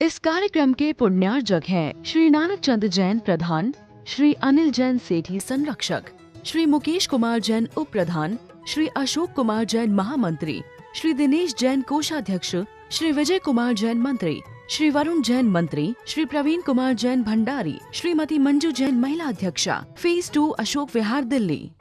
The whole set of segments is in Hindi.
इस कार्यक्रम के पुण्यार्जक हैं श्री नानक चंद जैन प्रधान, श्री अनिल जैन सेठी संरक्षक, श्री मुकेश कुमार जैन उप प्रधान, श्री अशोक कुमार जैन महामंत्री, श्री दिनेश जैन कोषाध्यक्ष, श्री विजय कुमार जैन मंत्री, श्री वरुण जैन मंत्री, श्री प्रवीण कुमार जैन भंडारी, श्रीमती मंजू जैन महिला अध्यक्षा, फेज 2 अशोक विहार दिल्ली।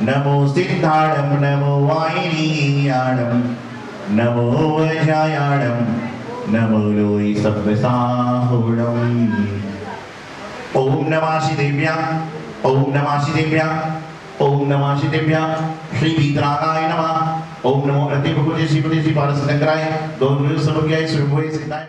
नमो सिद्धाणं नमो वाहिनीयाणं नमो वैशायाणं नमो लोई सब्बसाहुणम्। ओम नमः शिदेव्या, ओम नमः शिदेव्या, ओम नमः शिदेव्या। श्री वीतरागाय नमः। ओम नमो अति भगवते श्रीपति श्री बालसंकराय दोनों सर्वज्ञाय स्वयंभुवे सिद्धाय।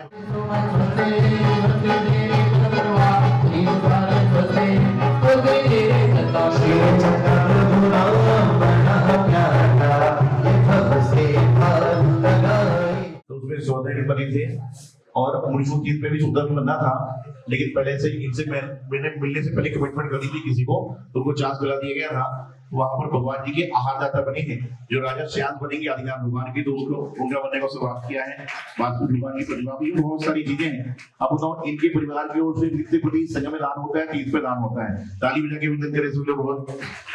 बने थे और 1930 में भी सुंदर बनना था, लेकिन पहले से इनसे मैंने मिलने से पहले कमिटमेंट कर दी थी किसी को, तो उनको चांस दिला दिया गया था। वहां पर भगवान जी के आहारदाता बने हैं जो राजा श्याम बनेंगे आदिनाथ भगवान के, तो उसको उनका बनने का शुरुआत किया है। वास्तु भगवान की प्रतिभा भी बहुत सारी चीजें हैं। अब बताओ इनके परिवार की ओर से कितने प्रति संयम में दान होता है, 30 पे दान होता है। ताली बजा के विनती करें, सभी लोग बहुत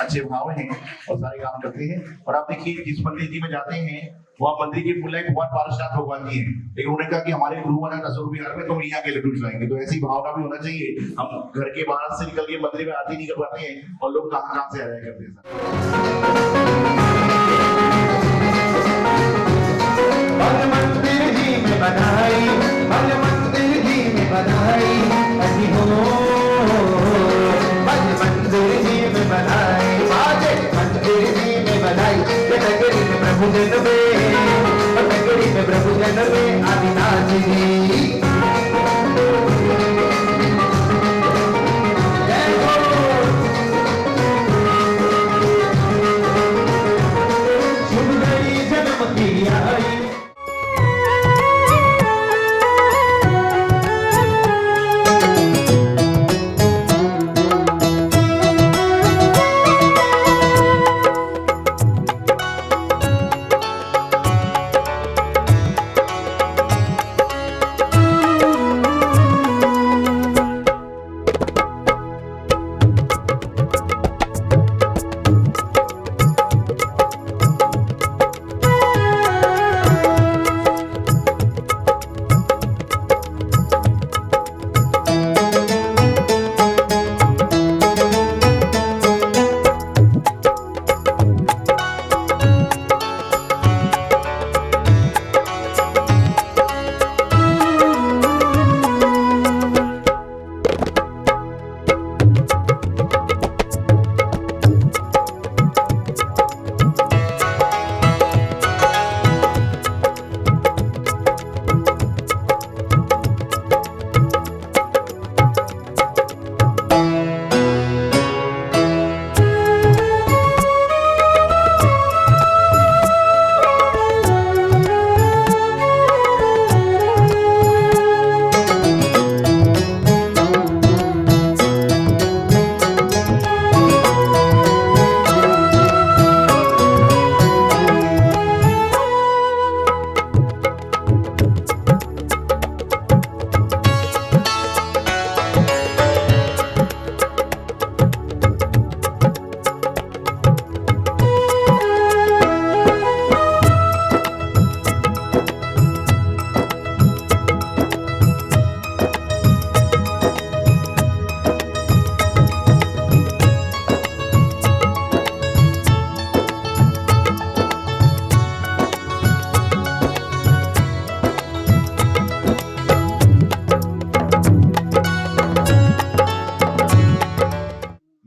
अच्छे भाव हैं और सारे काम करते हैं। और आप देखिए जिस मंदिर जी में जाते हैं वहाँ मंदिर की मूल्य भगवान पारसनाथ भगवान जी है, लेकिन उन्होंने कहा कि हमारे गुरु महाराज अशोक विहार में तो यहाँ के लड्डू चलाएंगे। तो ऐसी भावना भी होना चाहिए। हम घर के बाहर से निकल के मंदिर में आरती नहीं कर पाते हैं और लोग कहाँ कहाँ से आया करते प्रभु जन में आदिनाथ जी। शुभ गई जन्म की आई।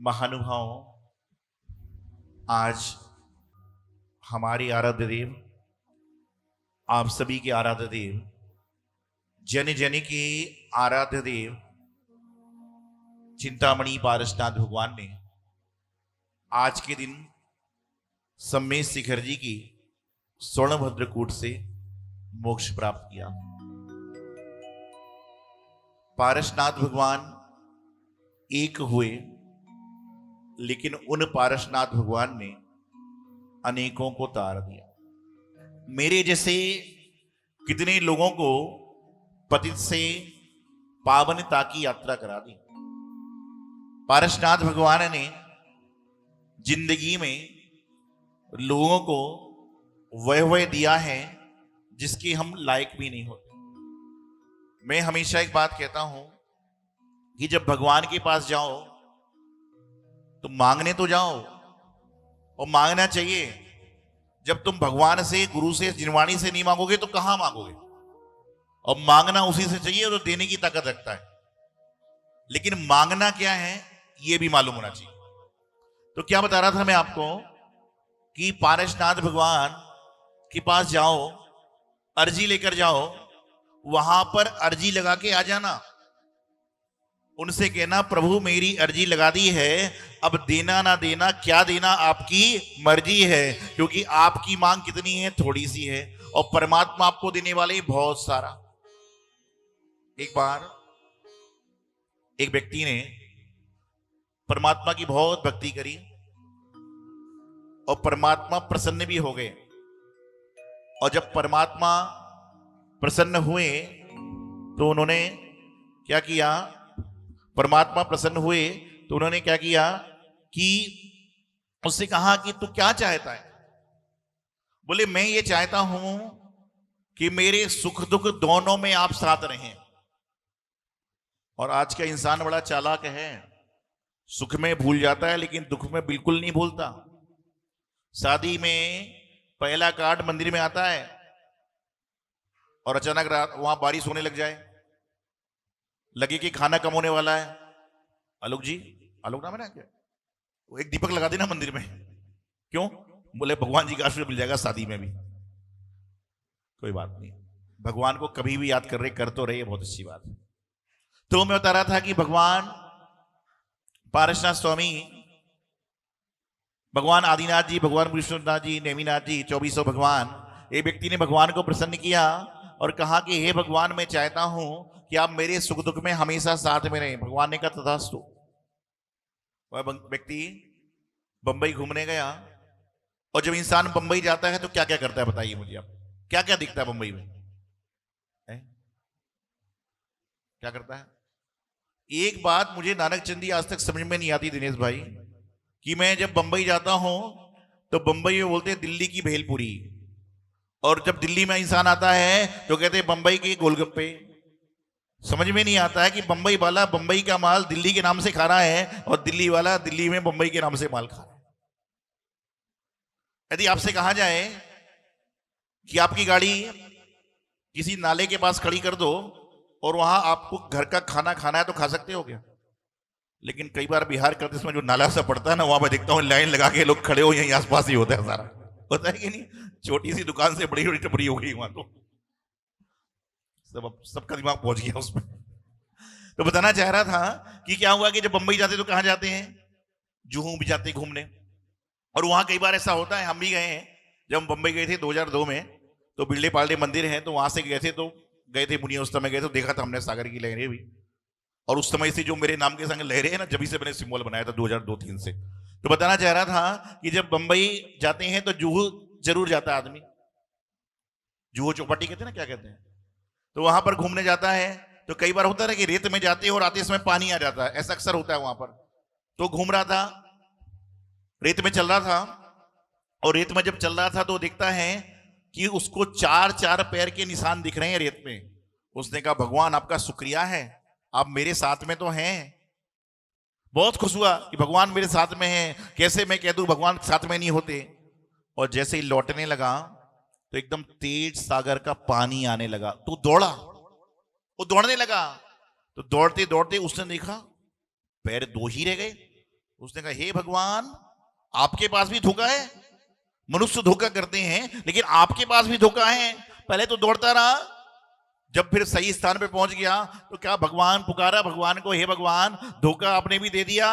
महानुभावों, आज हमारे आराध्य देव, आप सभी के आराध्य देव, जन जन के आराध्य देव चिंतामणि पारसनाथ भगवान ने आज के दिन सम्मेश शिखर जी की स्वर्णभद्रकूट से मोक्ष प्राप्त किया। पारसनाथ भगवान एक हुए, लेकिन उन पारसनाथ भगवान ने अनेकों को तार दिया। मेरे जैसे कितने लोगों को पतित से पावनता की यात्रा करा दी। पारसनाथ भगवान ने जिंदगी में लोगों को वह दिया है जिसके हम लायक भी नहीं होते। मैं हमेशा एक बात कहता हूं कि जब भगवान के पास जाओ तो मांगने तो जाओ, और मांगना चाहिए। जब तुम भगवान से, गुरु से, जिनवाणी से नहीं मांगोगे तो कहां मांगोगे? और मांगना उसी से चाहिए जो देने की ताकत रखता है। लेकिन मांगना क्या है यह भी मालूम होना चाहिए। तो क्या बता रहा था मैं आपको कि पारसनाथ भगवान के पास जाओ, अर्जी लेकर जाओ, वहां पर अर्जी लगा के आ जाना। उनसे कहना, प्रभु मेरी अर्जी लगा दी है, अब देना ना देना, क्या देना आपकी मर्जी है, क्योंकि आपकी मांग कितनी है? थोड़ी सी है, और परमात्मा आपको देने वाले बहुत सारा। एक बार एक व्यक्ति ने परमात्मा की बहुत भक्ति करी और परमात्मा प्रसन्न भी हो गए। और जब परमात्मा प्रसन्न हुए तो उन्होंने क्या किया? परमात्मा प्रसन्न हुए तो उन्होंने क्या किया कि उससे कहा कि तू क्या चाहता है? बोले, मैं ये चाहता हूं कि मेरे सुख दुख दोनों में आप साथ रहें। और आज का इंसान बड़ा चालाक है, सुख में भूल जाता है लेकिन दुख में बिल्कुल नहीं भूलता। शादी में पहला कार्ड मंदिर में आता है और अचानक रात वहां बारिश होने लग जाए, लगे कि खाना कम होने वाला है। आलोक जी, आलोक नाम है ना क्या, वो एक दीपक लगा देना मंदिर में। क्यों? बोले भगवान जी का आशीर्वाद मिल जाएगा शादी में भी। कोई बात नहीं, भगवान को कभी भी याद कर रहे, कर तो रहे, बहुत अच्छी बात है। तो मैं बता रहा था कि भगवान पारसनाथ स्वामी, भगवान आदिनाथ जी, भगवान विष्णुनाथ जी, नेमिनाथ जी, 2400 भगवान, एक व्यक्ति ने भगवान को प्रसन्न किया और कहा कि हे भगवान, मैं चाहता हूं कि आप मेरे सुख दुख में हमेशा साथ में रहें। भगवान ने कहा तथास्तु। वह व्यक्ति बंबई घूमने गया, और जब इंसान बंबई जाता है तो क्या क्या करता है बताइए मुझे आप? क्या क्या दिखता है बंबई में? क्या करता है? एक बात मुझे नानक चंदी आज तक समझ में नहीं आती दिनेश भाई, कि मैं जब बंबई जाता हूं तो बंबई में बोलते हैं दिल्ली की भेलपुरी, और जब दिल्ली में इंसान आता है तो कहते हैं बंबई के गोलगप्पे। समझ में नहीं आता है कि बंबई वाला बंबई का माल दिल्ली के नाम से खा रहा है और दिल्ली वाला दिल्ली में बंबई के नाम से माल खा रहा है। यदि आपसे कहा जाए कि आपकी गाड़ी किसी नाले के पास खड़ी कर दो और वहां आपको घर का खाना खाना है तो खा सकते हो क्या? लेकिन कई बार बिहार करते समय जो नाला सा पड़ता है ना, वहां पर देखता हूं लाइन लगा के लोग खड़े हो, यहीं आसपास ही होता है सारा, होता है कि नहीं? छोटी सी दुकान से बड़ी बड़ी टपरी हो गई वहां, तो सबका दिमाग पहुंच गया उसमें। तो बताना चाह रहा था कि क्या हुआ कि जब बंबई जाते तो कहां जाते हैं? जुहू भी जाते घूमने। और वहां कई बार ऐसा होता है, हम भी गए हैं, जब हम बंबई गए थे 2002 में, तो बिल्ले पाल्डे मंदिर है, तो वहां से गए थे, तो गए थे मुनिया, उस समय गए तो देखा था हमने सागर की लहरें भी। और उस समय से जो मेरे नाम के संग लहरें हैं ना, जब से मैंने सिंबल बनाया था 2002-03 से। तो बताना चाह रहा था कि जब बंबई जाते हैं तो जुहू जरूर जाता है आदमी। जुहू चौपाटी कहते हैं ना, क्या कहते हैं, तो वहां पर घूमने जाता है। तो कई बार होता है कि रेत में जाते हैं और आते समय पानी आ जाता है, ऐसा अक्सर होता है वहां पर। तो घूम रहा था, रेत में चल रहा था, और रेत में जब चल रहा था तो देखता है कि उसको 4-4 पैर के निशान दिख रहे हैं रेत में। उसने कहा, भगवान आपका शुक्रिया है, आप मेरे साथ में तो हैं। बहुत खुश हुआ कि भगवान मेरे साथ में हैं, कैसे मैं कह दूं भगवान साथ में नहीं होते। और जैसे ही लौटने लगा तो एकदम तेज सागर का पानी आने लगा, तो दौड़ा, वो दौड़ने लगा। तो दौड़ते दौड़ते उसने देखा पैर 2 ही रह गए। उसने कहा हे भगवान, आपके पास भी धोखा है? मनुष्य धोखा करते हैं लेकिन आपके पास भी धोखा है। पहले तो दौड़ता रहा, जब फिर सही स्थान पे पहुंच गया तो क्या भगवान पुकारा भगवान को, हे भगवान धोखा आपने भी दे दिया?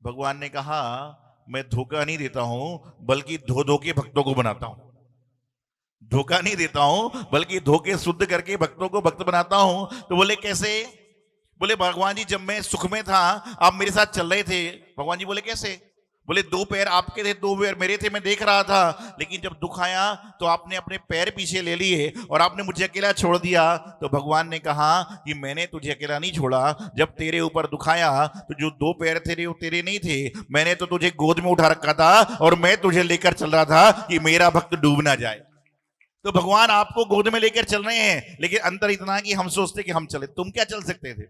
भगवान ने कहा मैं धोखा नहीं देता हूं बल्कि धो धो के भक्तों को बनाता हूं। धोखा नहीं देता हूं बल्कि धोखे शुद्ध करके भक्तों को भक्त बनाता हूं। तो बोले कैसे? बोले भगवान जी जब मैं सुख में था आप मेरे साथ चल रहे थे। भगवान जी बोले कैसे? बोले दो पैर आपके थे दो पैर मेरे थे, मैं देख रहा था, लेकिन जब दुख आया तो आपने अपने पैर पीछे ले लिए और आपने मुझे अकेला छोड़ दिया। तो भगवान ने कहा कि मैंने तुझे अकेला नहीं छोड़ा, जब तेरे ऊपर दुख आया तो जो दो पैर थे वो तेरे नहीं थे, मैंने तो तुझे गोद में उठा रखा था और मैं तुझे लेकर चल रहा था कि मेरा भक्त डूब ना जाए। तो भगवान आपको गोद में लेकर चल रहे हैं, लेकिन अंतर इतना कि हम सोचते कि हम चले, तुम क्या चल सकते थे?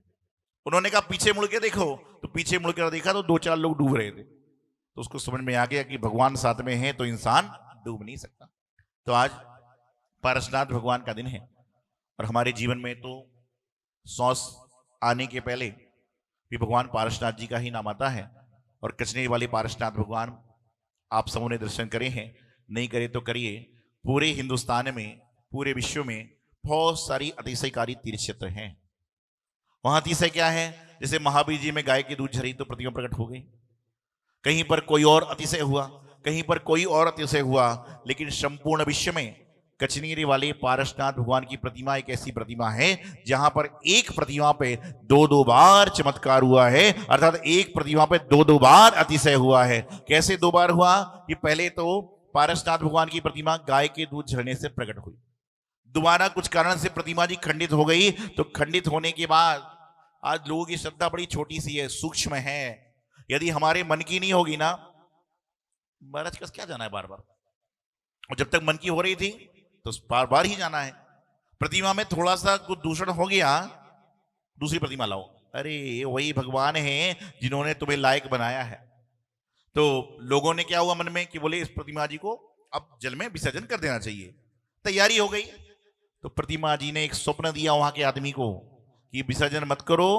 उन्होंने कहा पीछे मुड़ के देखो, तो पीछे मुड़ कर देखा तो दो चार लोग डूब रहे थे। तो उसको समझ में आ गया कि भगवान साथ में है तो इंसान डूब नहीं सकता। तो आज पारसनाथ भगवान का दिन है और हमारे जीवन में तो सॉस आने के पहले भी भगवान पारसनाथ जी का ही नाम आता है। और कचने वाले पारसनाथ भगवान आप सबों ने दर्शन करे हैं, नहीं करे तो करिए। पूरे हिंदुस्तान में, पूरे विश्व में बहुत सारी अतिशयकारी तीर्थ क्षेत्र हैं। वहां अतिशय क्या है? जैसे महावीर जी में गाय की दूध झरी तो प्रतिमा प्रकट हो गई, कहीं पर कोई और अतिशय हुआ, कहीं पर कोई और अतिशय हुआ, लेकिन संपूर्ण विश्व में कचनेरी वाले पारसनाथ भगवान की प्रतिमा एक ऐसी प्रतिमा है जहां पर एक प्रतिमा पे दो दो बार चमत्कार हुआ है, अर्थात एक प्रतिमा पे दो दो बार अतिशय हुआ है। कैसे दो बार हुआ? कि पहले तो पारसनाथ भगवान की प्रतिमा गाय के दूध झरने से प्रकट हुई, दोबारा कुछ कारण से प्रतिमा जी खंडित हो गई। तो खंडित होने के बाद आज लोगों की श्रद्धा बड़ी छोटी सी है, सूक्ष्म है। यदि हमारे मन की नहीं होगी ना, महाराज कस क्या जाना है बार बार, और जब तक मन की हो रही थी तो बार बार ही जाना है। प्रतिमा में थोड़ा सा कुछ दूषण हो गया, दूसरी प्रतिमा लाओ, अरे वही भगवान है जिन्होंने तुम्हें लायक बनाया है। तो लोगों ने क्या हुआ मन में कि बोले इस प्रतिमा जी को अब जल में विसर्जन कर देना चाहिए। तैयारी हो गई तो प्रतिमा जी ने एक स्वप्न दिया वहां के आदमी को कि विसर्जन मत करो,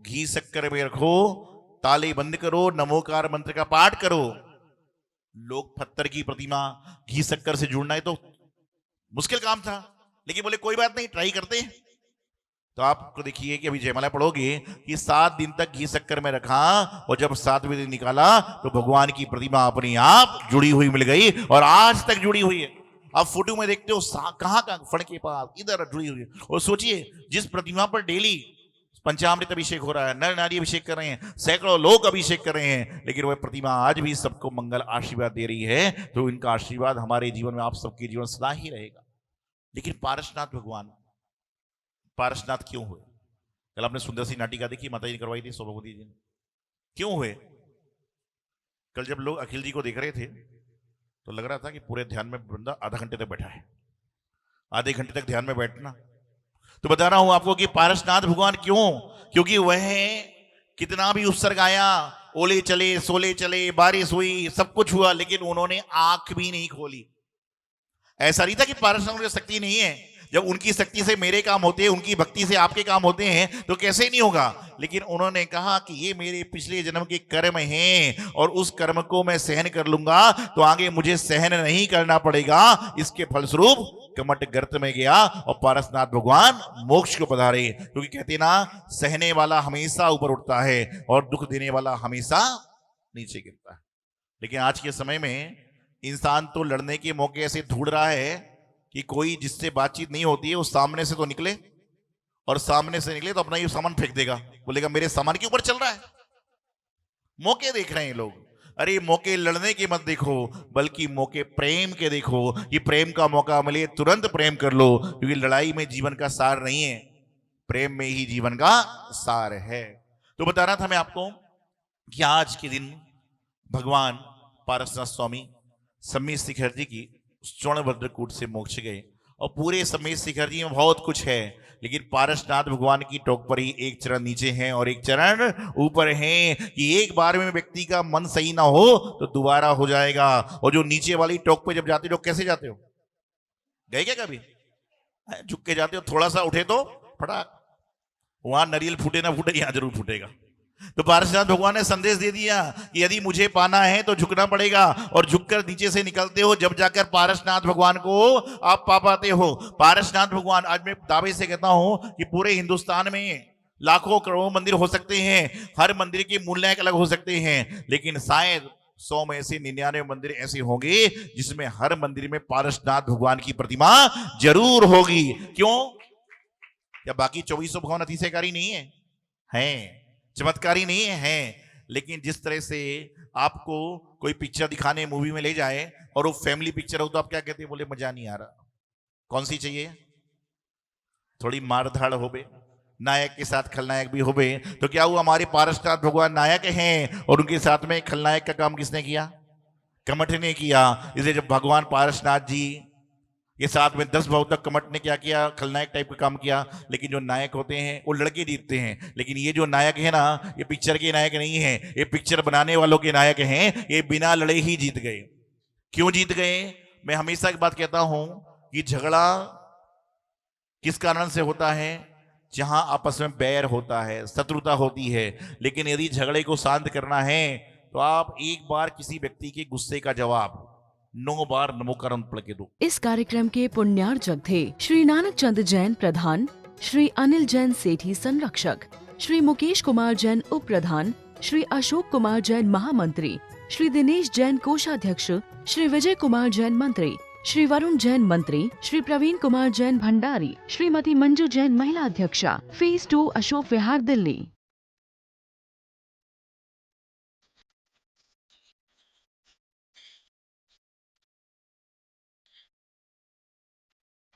घी शक्कर में रखो, ताले बंद करो, नमोकार मंत्र का पाठ करो। लोग पत्थर की प्रतिमा घी शक्कर से जुड़ना है तो मुश्किल काम था, लेकिन बोले कोई बात नहीं, ट्राई करते हैं। तो आपको देखिए कि अभी जयमाला पढ़ोगे कि 7 दिन तक घी शक्कर में रखा और जब 7वें दिन निकाला तो भगवान की प्रतिमा अपने आप जुड़ी हुई मिल गई और आज तक जुड़ी हुई है। आप फोटो में देखते हो कहां कहां फण के पास इधर जुड़ी हुई है। और सोचिए जिस प्रतिमा पर डेली पंचामृत अभिषेक हो रहा है, नर नारी अभिषेक कर रहे हैं, सैकड़ों लोग अभिषेक कर रहे हैं, लेकिन वह प्रतिमा आज भी सबको मंगल आशीर्वाद दे रही है। तो इनका आशीर्वाद हमारे जीवन में, आप सबके जीवन सदा ही रहेगा। लेकिन पारसनाथ भगवान पारसनाथ क्यों हुए? कल आपने सुंदर सी नाटिका देखी, माता जी ने करवाई थी, सौभाग्यवती जी ने। क्यों हुए? कल जब लोग अखिल जी को देख रहे थे तो लग रहा था कि पूरे ध्यान में बंदा आधा घंटे तक बैठा है, आधे घंटे तक ध्यान में बैठना। तो बता रहा हूं आपको कि पारसनाथ भगवान क्यों, क्योंकि वह कितना भी उत्सर्ग आया, ओले चले सोले चले, बारिश हुई, सब कुछ हुआ, लेकिन उन्होंने आंख भी नहीं खोली। ऐसा नहीं था कि पारसनाथ की शक्ति नहीं है, जब उनकी शक्ति से मेरे काम होते हैं, उनकी भक्ति से आपके काम होते हैं, तो कैसे नहीं होगा। लेकिन उन्होंने कहा कि ये मेरे पिछले जन्म के कर्म हैं और उस कर्म को मैं सहन कर लूंगा, तो आगे मुझे सहन नहीं करना पड़ेगा। इसके फलस्वरूप कमट गर्त में गया और पारसनाथ भगवान मोक्ष को पधारे। क्योंकि कहते ना, सहने वाला हमेशा ऊपर उठता है और दुख देने वाला हमेशा नीचे गिरता है। लेकिन आज के समय में इंसान तो लड़ने के मौके ऐसे ढूंढ रहा है कि कोई जिससे बातचीत नहीं होती है वो सामने से तो निकले, और सामने से निकले तो अपना ये सामान फेंक देगा, बोलेगा मेरे सामान के ऊपर चल रहा है। मौके देख रहे हैं लोग। अरे मौके लड़ने के मत देखो, बल्कि मौके प्रेम के देखो। कि प्रेम का मौका मिले तुरंत प्रेम कर लो, क्योंकि लड़ाई में जीवन का सार नहीं है, प्रेम में ही जीवन का सार है। तो बता रहा था मैं आपको कि आज के दिन भगवान पारसनाथ स्वामी समीर शिखर जी की स्वर्णभद्रकूट से मोक्ष गए। और पूरे समीर शिखर जी में बहुत कुछ है, लेकिन पारसनाथ भगवान की टोक पर ही एक चरण नीचे है और एक चरण ऊपर है। कि एक बार में व्यक्ति का मन सही ना हो तो दोबारा हो जाएगा। और जो नीचे वाली टोक पे जब जाते हो, कैसे जाते हो? गए क्या कभी? झुक के जाते हो, थोड़ा सा उठे तो फटाक, वहां नारियल फूटे ना फूटे, यहां जरूर फूटेगा। तो पारसनाथ भगवान ने संदेश दे दिया कि यदि मुझे पाना है तो झुकना पड़ेगा, और झुककर नीचे से निकलते हो जब जाकर पारसनाथ भगवान को आप पा पाते हो। पारसनाथ भगवान, आज मैं दावे से कहता हूं कि पूरे हिंदुस्तान में लाखों करोड़ों मंदिर हो सकते हैं, हर मंदिर के मूल्य अलग हो सकते हैं, लेकिन शायद 100 में से 99 मंदिर ऐसे होंगे जिसमें हर मंदिर में पारसनाथ भगवान की प्रतिमा जरूर होगी। क्यों? क्या बाकी 2400 भगवान अतिशयकारी नहीं है? हैं, चमत्कारी नहीं है। लेकिन जिस तरह से आपको कोई पिक्चर दिखाने मूवी में ले जाए और वो फैमिली पिक्चर हो तो आप क्या कहते हैं? बोले मजा नहीं आ रहा। कौन सी चाहिए? थोड़ी मारधाड़ हो बे, नायक के साथ खलनायक भी हो बे। तो क्या हुआ? हमारे पारसनाथ भगवान नायक हैं और उनके साथ में खलनायक का काम किसने किया? कमठ ने किया। इसलिए जब भगवान पारसनाथ जी ये साथ में 10 भाव तक कमठ ने क्या किया? खलनायक टाइप का काम किया। लेकिन जो नायक होते हैं वो लड़के जीतते हैं, लेकिन ये जो नायक है ना, ये पिक्चर के नायक नहीं है, ये पिक्चर बनाने वालों के नायक हैं। ये बिना लड़े ही जीत गए। क्यों जीत गए? मैं हमेशा एक बात कहता हूं कि झगड़ा किस कारण से होता है? जहां आपस में बैर होता है, शत्रुता होती है। लेकिन यदि झगड़े को शांत करना है तो आप एक बार किसी व्यक्ति के गुस्से का जवाब 9 बार नमोकारण पढ़ के दो। इस कार्यक्रम के पुण्यार्जक थे श्री नानक चंद जैन प्रधान, श्री अनिल जैन सेठी संरक्षक, श्री मुकेश कुमार जैन उप प्रधान, श्री अशोक कुमार जैन महामंत्री, श्री दिनेश जैन कोषाध्यक्ष, श्री विजय कुमार जैन मंत्री, श्री वरुण जैन मंत्री, श्री प्रवीण कुमार जैन भंडारी, श्रीमती मंजू जैन महिला अध्यक्षा, फेज 2 अशोक विहार दिल्ली।